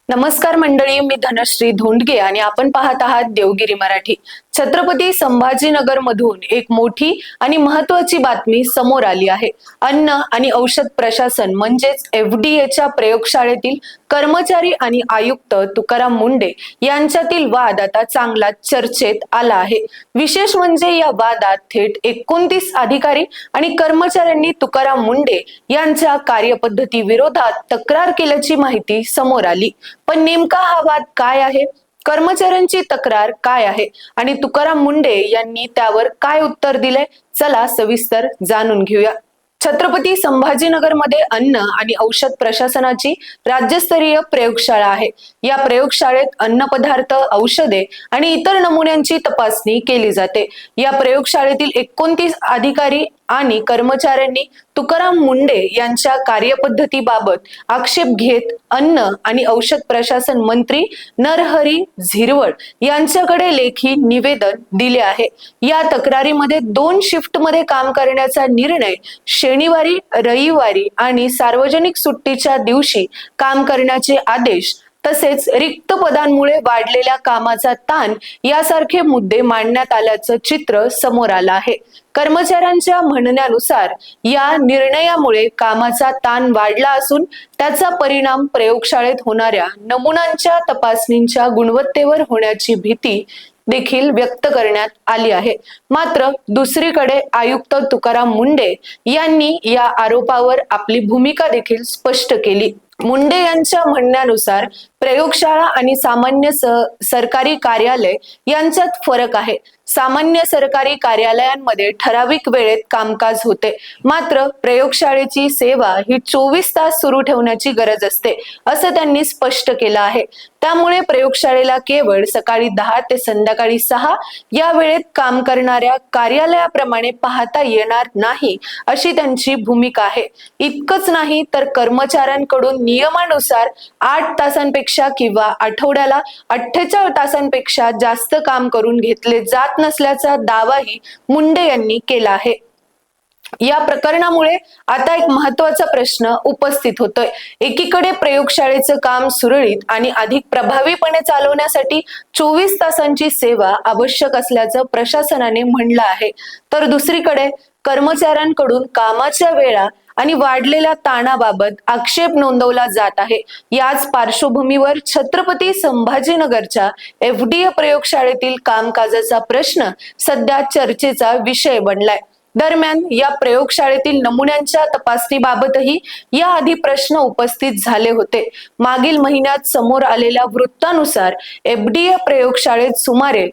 नमस्कार मंडळी, मी धनश्री धोंडगे आणि आपण पाहत आहात देवगिरी मराठी। छत्रपती संभाजीनगर मधून एक मोठी आणि महत्त्वाची बातमी समोर आली आहे। अन्न आणि औषध प्रशासन म्हणजेच एफडीएच्या प्रयोगशाळेतील कर्मचारी आणि आयुक्त तुकाराम मुंढे यांच्यातील वाद आता चांगला चर्चेत आला आहे। विशेष म्हणजे या वादात थेट 29 अधिकारी आणि कर्मचाऱ्यांनी तुकाराम मुंढे यांच्या कार्यपद्धती विरोधात तक्रार केल्याची माहिती समोर आली। पण नेमका हा वाद काय आहे, कर्मचाऱ्यांची तक्रार काय आहे आणि तुकाराम मुंढे यांनी त्यावर काय उत्तर दिले, चला सविस्तर जाणून घेऊया। छत्रपती संभाजीनगर मध्ये अन्न आणि औषध प्रशासनाची राज्यस्तरीय प्रयोगशाळा आहे। या प्रयोगशाळेत अन्न पदार्थ, औषधे आणि इतर नमुन्यांची तपासणी केली जाते। या प्रयोगशाळेतील 29 अधिकारी आणि कर्मचाऱ्यांनी तुकाराम मुंढे यांच्या कार्यपद्धतीबाबत आक्षेप घेत अन्न आणि औषध प्रशासन मंत्री नरहरी झिरवळ यांच्याकडे लेखी निवेदन दिले आहे। या तक्रारीमध्ये 2 शिफ्ट मध्ये काम करण्याचा निर्णय, शनिवारी, रविवारी आणि सार्वजनिक सुट्टीच्या दिवशी काम करण्याचे आदेश, तसेच रिक्त पदांमुळे वाढलेल्या कामाचा ताण यासारखे मुद्दे मांडण्यात आल्याचं चित्र समोर आलं आहे। कर्मचाऱ्यांच्या म्हणण्यानुसार या निर्णयामुळे कामाचा ताण वाढला असून त्याचा परिणाम प्रयोगशाळेत होणाऱ्या नमुन्यांच्या तपासणीच्या गुणवत्तेवर होण्याची भीती देखील व्यक्त करण्यात आली आहे। मात्र दुसरीकडे आयुक्त तुकाराम मुंढे यांनी या आरोपावर आपली भूमिका देखील स्पष्ट केली। मुंढे यांच्या म्हणण्यानुसार प्रयोगशाळा आणि सामान्य सरकारी कार्यालय यांच्यात फरक आहे। सामान्य सरकारी कार्यालयांमध्ये ठराविक वेळेत कामकाज होते, मात्र प्रयोगशाळेची सेवा ही 24 तास सुरू ठेवण्याची गरज असते, असं त्यांनी स्पष्ट केलं आहे। त्यामुळे प्रयोगशाळेला केवळ सकाळी 10 ते संध्याकाळी 6 या वेळेत काम करणाऱ्या कार्यालयाप्रमाणे पाहता येणार नाही, अशी त्यांची भूमिका आहे। इतकंच नाही तर कर्मचाऱ्यांकडून नियमानुसार 8 तासांपेक्षा किंवा आठवड्याला 48 तासांपेक्षा जास्त काम करून घेतले जात नसल्याचा दावाही मुंढे यांनी केला आहे। या प्रकरणामुळे आता एक महत्त्वाचा प्रश्न उपस्थित होतोय। एकीकडे प्रयोगशाळेचं काम सुरळीत आणि अधिक प्रभावीपणे चालवण्यासाठी 24 तासांची सेवा आवश्यक असल्याचं प्रशासनाने म्हणलं आहे, तर दुसरीकडे कर्मचाऱ्यांकडून कामाच्या वेळा आणि वाढलेल्या ताणाबाबत आक्षेप नोंदवला जात आहे। याच पार्श्वभूमीवर छत्रपती संभाजीनगरच्या एफडीए प्रयोगशाळेतील कामकाजाचा प्रश्न सध्या चर्चेचा विषय बनलाय। दरम्यान या प्रयोगशाळेतील नमुन्यांच्या तपासणीबाबतही याआधी प्रश्न उपस्थित झाले होते। मागील महिन्यात समोर आलेल्या वृत्तानुसार एफडीए प्रयोगशाळेत सुमारे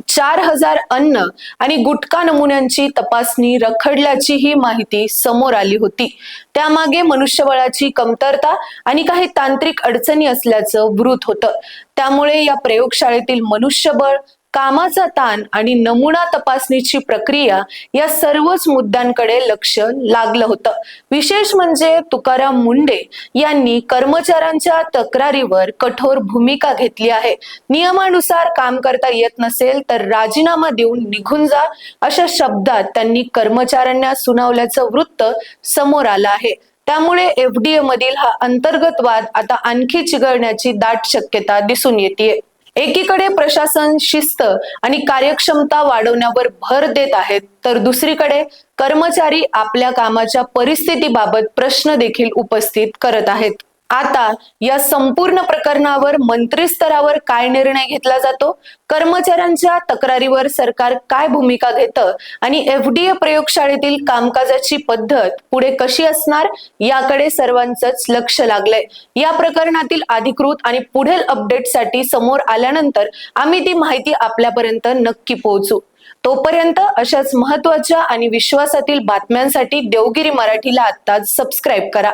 4000 अन्न आणि गुटखा नमुन्यांची तपासणी रखडल्याची ही माहिती समोर आली होती। त्यामागे मनुष्यबळाची कमतरता आणि काही तांत्रिक अडचणी असल्याचं वृत्त होतं। त्यामुळे या प्रयोगशाळेतील मनुष्यबळ, कामाचा ताण आणि नमुना तपासणीची प्रक्रिया या सर्वच मुद्द्यांकडे लक्ष लागलं होतं। विशेष म्हणजे तुकाराम मुंढे यांनी कर्मचाऱ्यांच्या तक्रारीवर कठोर भूमिका घेतली आहे। नियमानुसार काम करता येत नसेल तर राजीनामा देऊन निघून जा, अशा शब्दात त्यांनी कर्मचाऱ्यांना सुनावल्याचं वृत्त समोर आलं आहे। त्यामुळे एफडीए मधील हा अंतर्गत वाद आता आणखी चिघळण्याची दाट शक्यता दिसून येते। एकीकडे प्रशासन शिस्त आणि कार्यक्षमता वाढवण्यावर भर देत आहेत, तर दुसरीकडे कर्मचारी आपल्या कामाच्या परिस्थितीबाबत प्रश्न देखील उपस्थित करत आहेत। आता या संपूर्ण प्रकरणावर मंत्री स्तरावर काय निर्णय घेतला जातो, कर्मचाऱ्यांच्या तक्रारीवर सरकार काय भूमिका घेतं आणि एफडीए प्रयोगशाळेतील कामकाजाची पद्धत पुढे कशी असणार, याकडे सर्वांचंच लक्ष लागलंय। या प्रकरणातील अधिकृत आणि पुढील अपडेटसाठी समोर आल्यानंतर आम्ही ती माहिती आपल्यापर्यंत नक्की पोहोचू। तोपर्यंत अशाच महत्त्वाच्या आणि विश्वासातील बातम्यांसाठी देवगिरी मराठीला आत्ताच सबस्क्राईब करा।